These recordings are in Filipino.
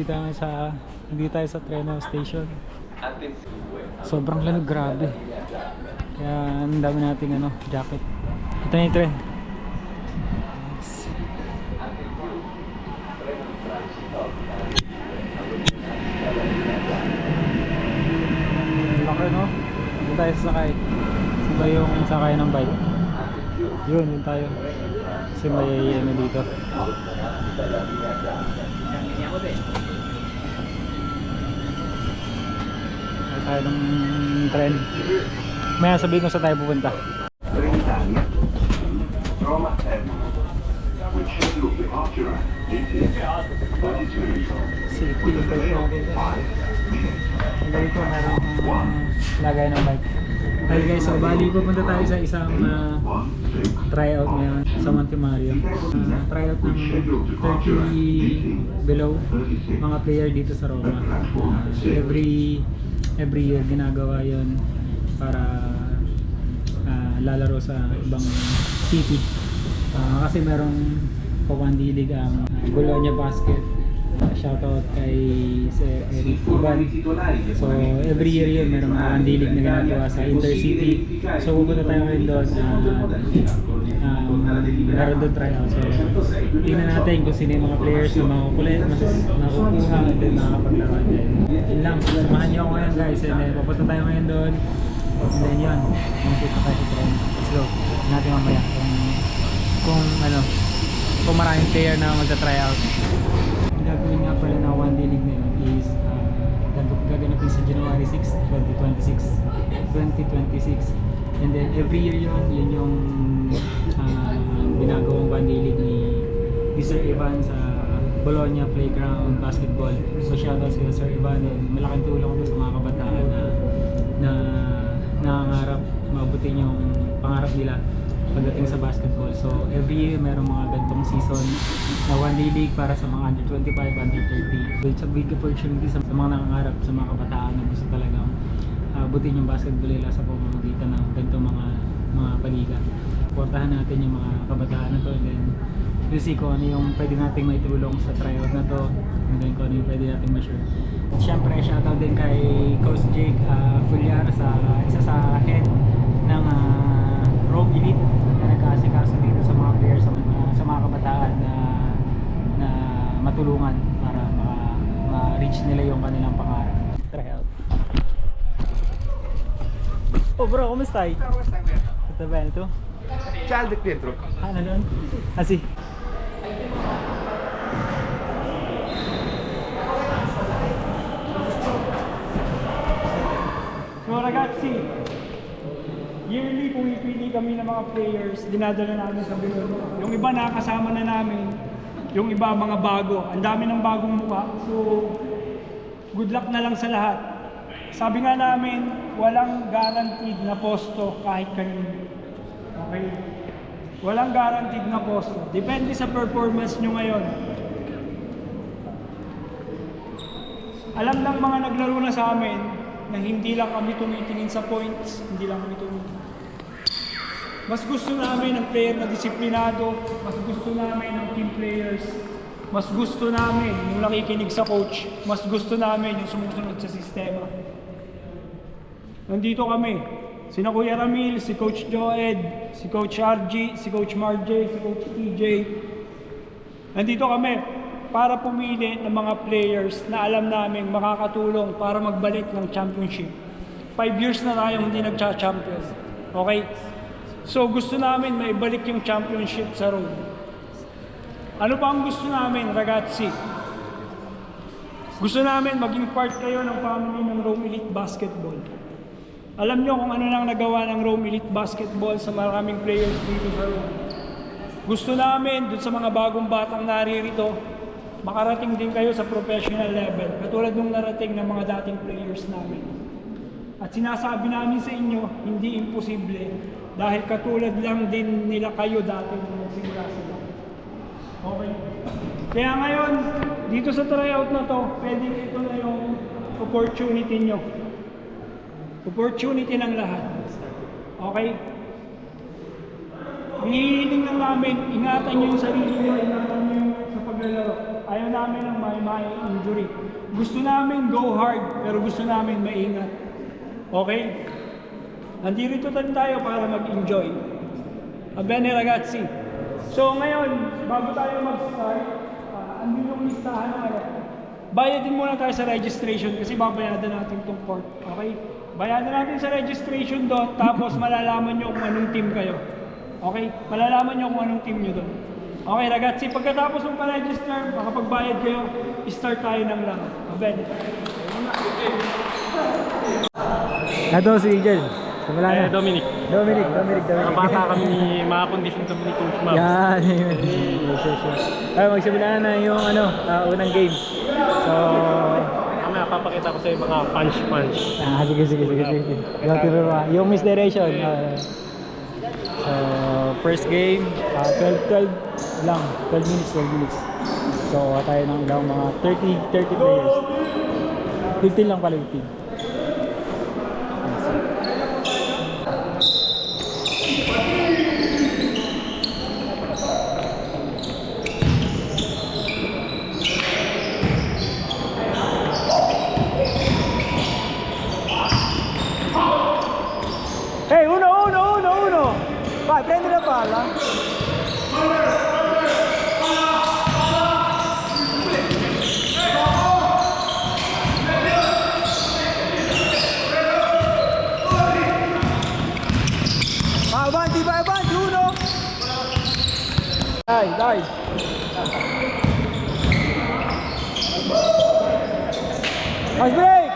hindi tayo sa Treno Station. Sobrang lamig, grabe. Kaya ang dami nating jacket. Ito na yung tren. Laki, no? Doon tayo sasakay. Saba yung sakay ng bike. Yun tayo. Kasi may dito. Tayo ng tren. Maya sabihin ko sa tayo pupunta. Roma Termini, with scheduled departure at 8:32. Safety yung bike natin. Dito merong lagay ng bike. Hi guys, so bali pupunta tayo sa isang tryout ngayon sa Monte Mario. Tryout ng 30 below mga player dito sa Roma. Every year ginagawa yon para lalaro sa ibang city. Kasi merong pawandilig ang Bologna Basket. Shoutout kay Sir Eric Ivan. So every year yun meron mga pandilig na ginagawa sa Intercity. So pupunta tayo ngayon doon. Meron doon tryout. So tingnan natin kung sino yung mga players na makukulit, makukuha, and then makakapaglaro din. Yun lang, samahan niyo ako ngayon guys. And then pupunta tayo ngayon doon. And then yun, makikita tayo sa trend. Let's go. Tingnan natin mamaya kung maraming player na magta-tryout. Gagawin nga pala na one day league na yun is gaganapin sa January 6, 2026. And then every year yun yung ginagawang one day league ni Sir Ivan sa Bologna Playground Basketball. So shoutout sa Sir Ivan, and malaking tulong ko sa mga kabataan na nangangarap mabutin yung pangarap nila pagdating sa basketball. So every year merong mga ganitong season na one day league para sa mga under 25, under 30. So it's a big opportunity sa mga nangangarap, sa mga kabataan na gusto talagang abutin yung basketball nila sa pamamagitan ng ganitong mga paliga. Suportahan natin yung mga kabataan na to, and then we'll see kung ano yung pwede nating maitulong sa tryout na to, and then kung ano yung pwede nating ma-share. Siyempre shoutout din kay Coach Jake Fullar, isa sa head ng Rome Elite na nagkasikaso dito sa mga players, sa mga kabataan na matulungan para ma-reach nila yung kanilang pangarap. Tryout. Oh bro, kumusta? Ito ba ito? C'è il dentro. Ano doon? Sì. So ragazzi, yearly pumipili kami ng mga players, dinadala namin sa Bologna. Yung iba nakakasama na namin, yung iba mga bago. Ang dami ng bagong mukha. So good luck na lang sa lahat. Sabi nga namin, walang guaranteed na posto kahit kanino. Okay? Walang guaranteed na posto. Depende sa performance nyo ngayon. Alam ng mga naglaro na sa amin na hindi lang kami tumitingin sa points, hindi lang kami tumitingin. Mas gusto namin ng player na disiplinado, mas gusto namin ng team players, mas gusto namin yung nakikinig sa coach, mas gusto namin yung sumusunod sa sistema. Nandito kami, sina Kuya Ramil, si Coach Joed, si Coach RG, si Coach Marjay, si Coach TJ. Nandito kami para pumili ng mga players na alam namin makakatulong para magbalik ng championship. 5 years na tayong hindi nagcha-champion. Okay? So gusto namin maibalik yung championship sa road. Ano pa ang gusto namin, ragazzi? Gusto namin maging part kayo ng family ng Rome Elite Basketball. Alam nyo kung ano nang nagawa ng Rome Elite Basketball sa maraming players dito sa Rome. Gusto namin, dun sa mga bagong batang naririto, makarating din kayo sa professional level, katulad nung narating ng mga dating players namin. At sinasabi namin sa inyo, hindi imposible, dahil katulad lang din nila kayo dati nung nagsimula sila. Okay? Kaya ngayon, dito sa tryout na to, pwede ito na yung opportunity nyo. Opportunity ng lahat. Okay? Hinihiling lang namin, ingatan nyo yung sarili nyo, ingatan nyo sa paglalaro. ayaw namin ng may injury. Gusto namin go hard, pero gusto namin maingat. Okay? Nandito tayo para mag-enjoy. Bene ragazzi. So ngayon, bago tayo mag-start, andun yung listahan ng ano. Bayadin muna tayo sa registration kasi babayadan natin itong court. Okay? Bayadan natin sa registration doon, tapos malalaman nyo kung anong team kayo. Okay? Malalaman nyo kung anong team nyo doon. Okay, ragazzi, pagkatapos mong pa-register, makapagbayad kayo, start tayo ng laro. Bene. Ito si Igel. Simula na. Dominic. Dominic. Bata kami ni mga kondisyon kami ni Coach Ma'am. Yan. Yes. Ay, magsimula na yung unang game. So, Mamaya papakita ko sa iyo mga punch. sige. Yung tiro yung misdirection. So, first game, 12 lang. 12 minutes. So, tayo ng ilang mga 30 players. 15 lang pala yung team. Hey, uno. Vai, prendi la palla. Vai avanti, uno. Dai. Fast break.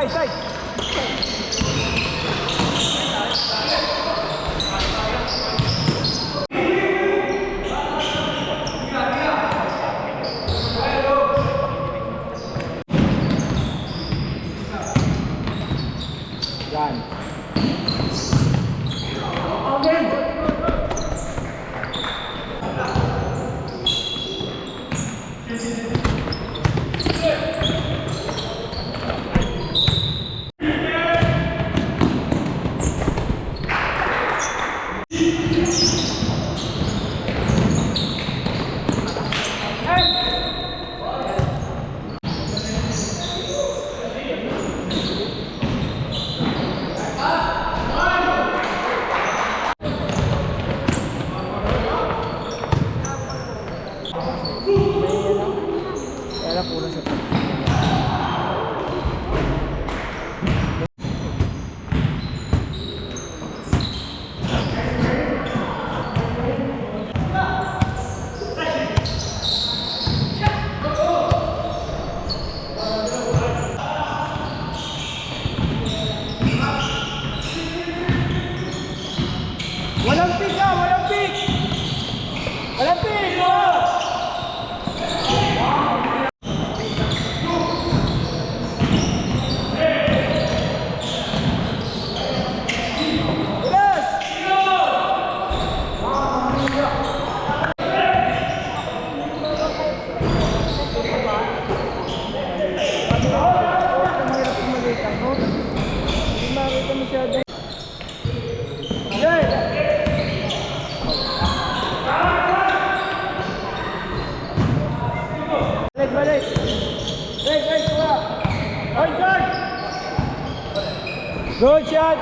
Side. Good shot!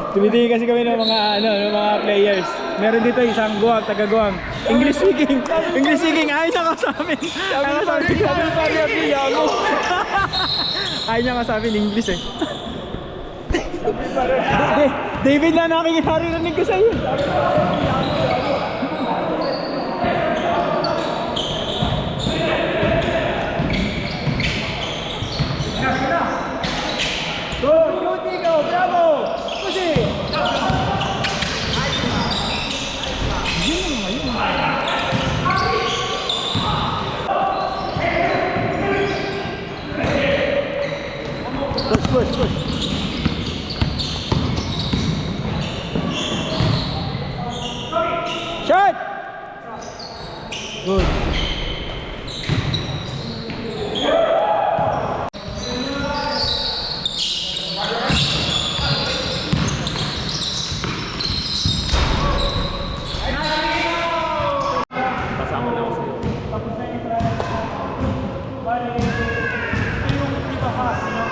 Tumitingin kasi kami ng mga ng mga players. Meron dito isang Guam, taga Guam. English speaking, ayaw niya ka sa amin. Ayaw niya ka sa amin English eh. David na nakikiparinig ko sa iyo. Go, Tico, bravo! Pusi! Push. Shot! Good. Kasama na ako sa'yo. Tapos na yung try. Bale, ito yung dito pass, no?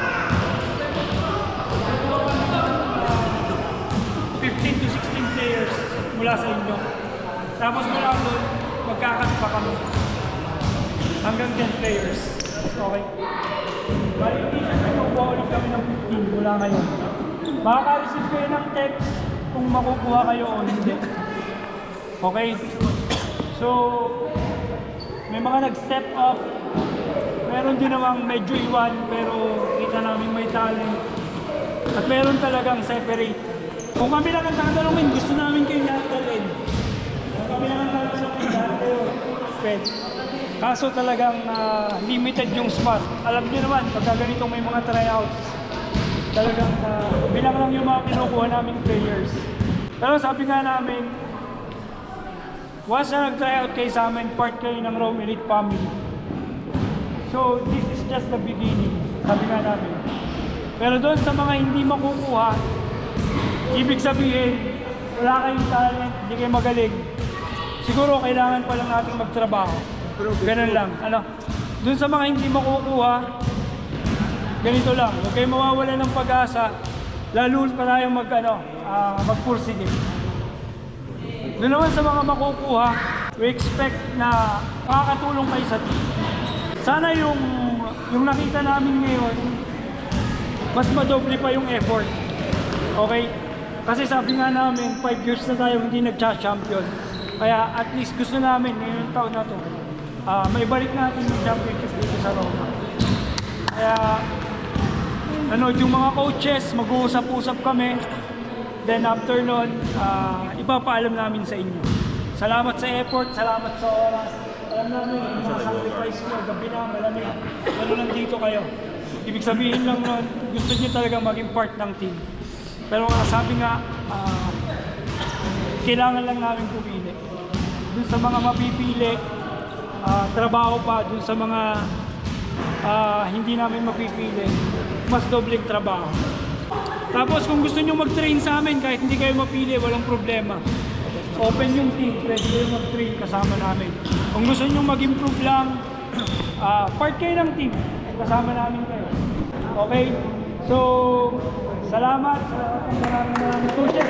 15 to 16 players mula sa inyo. Tapos mula doon, magkakat pa kami. Hanggang 10 players. Okay? Bale, hindi siya makukuha ulit kami ng 15 mula ngayon. Makaka-receive kayo ng text kung makukuha kayo o hindi. Okay? So, may mga nag-step up. Meron din namang medyo iwan, pero kita namin may talent. At meron talagang separate. Kung kami lang ang tatanungin, gusto namin kayo lahat dalhin. Kung kami lang ang tatanungin, lahat kayo pwede. Kaso talagang limited yung spot. Alam niyo naman, pagka ganitong may mga tryouts, talagang bilang lang yung mga kinukuha naming players. Pero sabi nga namin, once na nag-tryout kayo sa amin, part kayo ng Rome Elite family. So, this is just the beginning, sabi nga namin. Pero doon sa mga hindi makukuha, ibig sabihin, wala kayong talent, hindi kayo magaling. Siguro kailangan pa lang natin magtrabaho. Ganun lang. Doon sa mga hindi makukuha, ganito lang. Huwag kayo mawawala ng pag-asa, lalo pa tayong magpursige. Doon naman sa mga makukuha, we expect na makakatulong kayo sa team. Sana yung nakita namin ngayon, mas madoble pa yung effort. Okay? Kasi sabi nga namin, 5 years na tayo hindi nagcha-champion. Kaya at least gusto namin ngayong taon na to, maibalik natin yung championship dito sa Roma. Kaya, yung mga coaches, mag-uusap-usap kami. Then after nun, ipapaalam namin sa inyo. Salamat sa effort, salamat sa oras. Alam namin, yung mga sacrifice nyo, gabi na, malamig. Pero nandito kayo. Ibig sabihin lang nun, gusto nyo talaga maging part ng team. Pero sabi nga, kailangan lang namin pumili. Dun sa mga mapipili, trabaho pa. Dun sa mga hindi namin mapipili, mas dobleng trabaho. Tapos kung gusto nyo mag-train sa amin, kahit hindi kayo mapili, walang problema. Open yung team, pwede kayo mag-train kasama namin. Kung gusto nyo mag-improve lang, part kayo ng team, kasama namin kayo. Okay? So, salamat sa maraming coaches.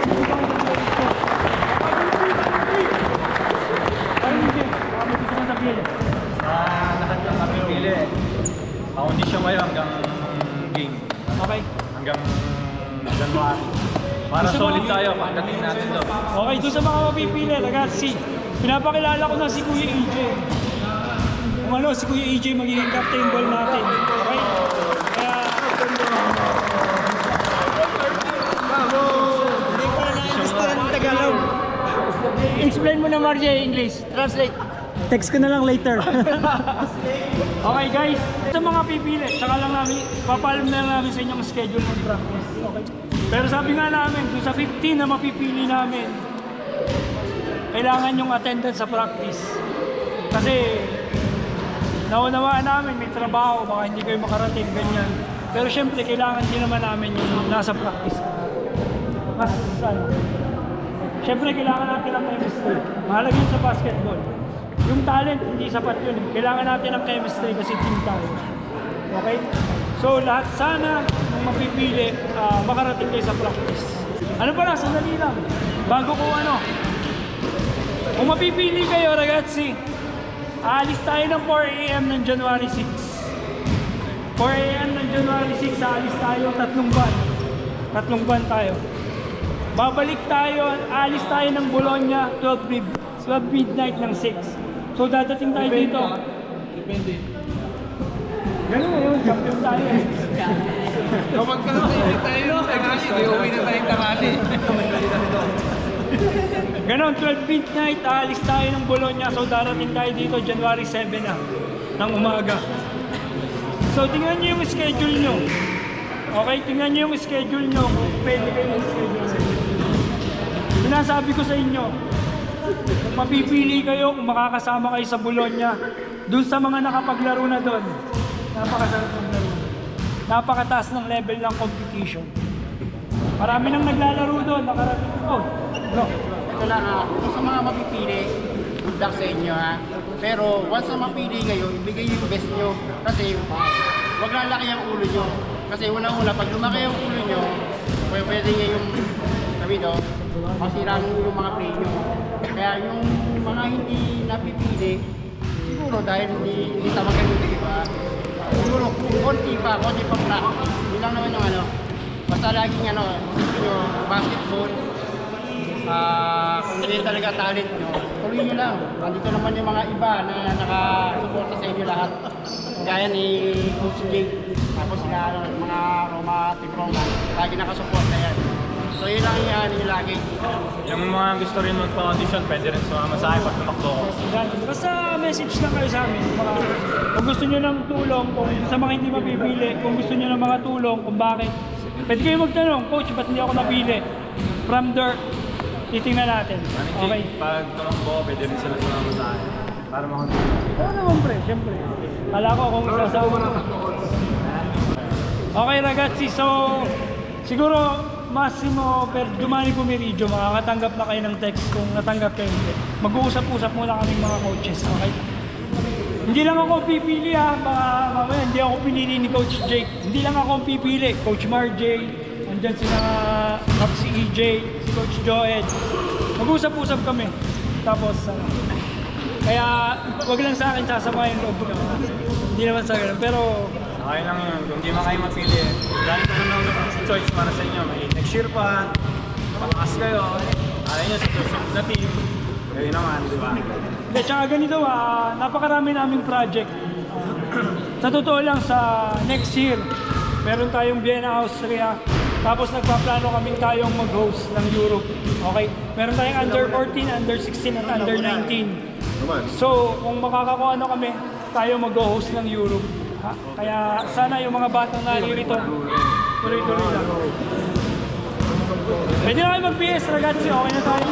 Lahat ng napipili. Pakondisyon kayo hanggang game. Okay. Hanggang January. Para solid tayo pagdating natin doon. Okay, doon sa mga mapipili, pinapakilala ko na si Kuya EJ. Kung si Kuya EJ magiging captain ball natin. Okay? Kaya... Hindi ko na na-understand ang Tagalog. Explain mo na Marje, English. Translate. Text ko na lang later. Okay guys, sa mga pipili, tsaka lang namin, papaalam na lang namin sa inyong schedule ng practice. Okay? Pero sabi nga namin, doon sa 15 na mapipili namin, kailangan yung attendance sa practice. Kasi naunawaan namin, may trabaho, baka hindi kayo makarating, ganyan. Pero syempre, kailangan din naman namin yung nasa practice. Mas Siyempre, kailangan natin ng chemistry. Mahalaga yun sa basketball. Yung talent, hindi sapat yun eh. Kailangan natin ng chemistry kasi team tayo. Okay? So, lahat sana nung mapipili, makarating kayo sa practice. Ano pala, sandali lang. Bago ko kung mapipili kayo, ragazzi, aalis tayo ng 4 AM ng January 6. 4 AM ng January 6, aalis tayo, 3 buwan. 3 buwan tayo. Babalik tayo, aalis tayo ng Bologna, 12 midnight ng 6. So dadating tayo dito. Depende. Ganun na yun, champion tayo eh. Kapag ka tayo ng tanghali, uwi na tayong tanghali. Ganon, 12 midnight, aalis tayo ng Bologna. So darating tayo dito, January 7 na, ng umaga. So tingnan nyo yung schedule nyo. Okay, tingnan nyo yung schedule nyo kung pwede kayo yung schedule. Sinasabi ko sa inyo, kung mapipili kayo, kung makakasama kayo sa Bologna, dun sa mga nakapaglaro na dun, napakasarap ng laro. Napakataas ng level ng competition. Marami nang naglalaro doon, nakarating. Oh, bro. Ito lang kung sa mga mapipili, good luck sa inyo ha. Pero once na mapili kayo, ibigay yung best nyo. Kasi wag lalaki ang ulo nyo. Kasi unang-una, pag lumaki ang ulo nyo, pwede nga yung, sabi ito, masirang yung mga play nyo. Kaya yung mga hindi napipili, siguro dahil hindi tama kayo, di ba? Siguro konti pa practice. Hindi lang naman yung basta laging isipin nyo, basketball, kung hindi talaga talent nyo, tuloy nyo lang. Nandito naman yung mga iba na nakasuporta sa inyo lahat. Gaya ni Coach Jake, tapos sila mga Team Roma, lagi nakasuporta yan. So yun lang yung lagi. Yung mga gusto rin magpa-audition, pwede rin sumama sa akin pag tumakbo ko. Basta message lang kayo sa amin. Kung gusto nyo ng tulong, kung sa mga hindi mapipili, kung gusto nyo ng mga tulong, kung bakit. Pwede kayo magtanong, Coach, ba't hindi ako napili? From there, titingnan natin. Okay? Pag tumakbo ko, pwede rin sila sumama sa akin. Para makatulong. Oo naman pre, syempre. Kala ko kung sasama na. Okay ragazzi, so siguro Massimo per Giovanni Pumeriddio, makakatanggap na kayo ng text kung natanggap kayo hindi. Mag-uusap-usap muna kaming mga coaches, okay? Hindi lang ako pipili baka mamaya hindi ako pinili ni Coach Jake. Hindi lang ako pipili, Coach Marjay, andyan sila si EJ, si Coach Joed. Mag-usap-usap kami. Tapos, kaya wag lang sa akin sasama yung loob ko. Hindi naman sa ganun, pero Okay lang yun. Kung di mo kayo mapili, ganito naman si choice para sa inyo. May next year pa, palakas kayo. Ayaw nyo sa susunod na team. Kayo naman, di ba? At saka ganito, napakarami naming project. Sa totoo lang, sa next year, meron tayong Vienna, Austria. Tapos nagpaplano kaming tayong mag-host ng Europe. Okay? Meron tayong under 14, under 16, at under 19. So, kung makakakuha kami, tayo mag-host ng Europe. Kaya sana yung mga batang naririto, tuloy-tuloy lang. Pwede na kayo mag-PS, ragazzi. Okay na tayo.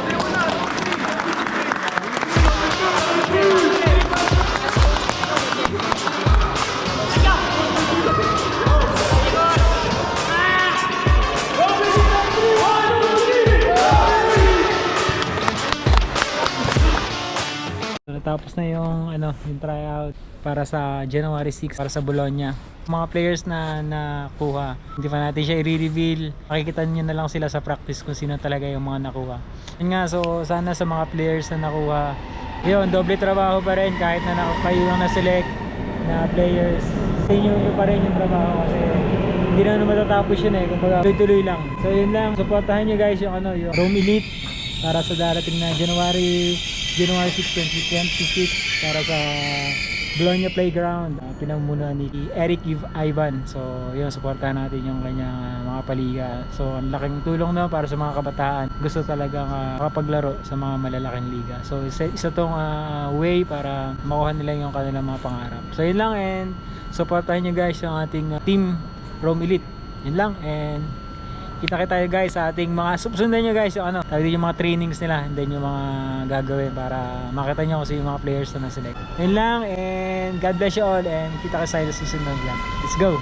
Natapos na yung tryout para sa January 6 para sa Bologna. Mga players na nakuha, hindi pa natin siya i-reveal. Makikita niyo na lang sila sa practice kung sino talaga yung mga nakuha. Yun nga, so sana sa mga players na nakuha, yun, doble trabaho pa rin kahit na kayo yung na-select na players. Sa inyo pa rin yung trabaho kasi hindi na matatapos yun kumbaga tuloy-tuloy lang. So yun lang, supportahan nyo guys yung yung Rome Elite para sa darating na January 6, 2026 para sa Bologna Playground, pinamumunuan ni Eric Ivan. So yun, supportahan natin yung kanyang mga paliga. So ang laking tulong na para sa mga kabataan gusto talagang makapaglaro sa mga malalaking liga. So isa tong way para makuha nila yung kanilang mga pangarap. So yun lang, and supportahan nyo guys yung ating team Rome Elite. Yun lang, and kita-kita tayo guys sa ating mga sundan nyo guys yung yung mga trainings nila, and then yung mga gagawin para makita nyo kung sino yung mga players na na-select. Yun lang, and God bless you all, and kita-kita tayo sa susunod lang. Let's go!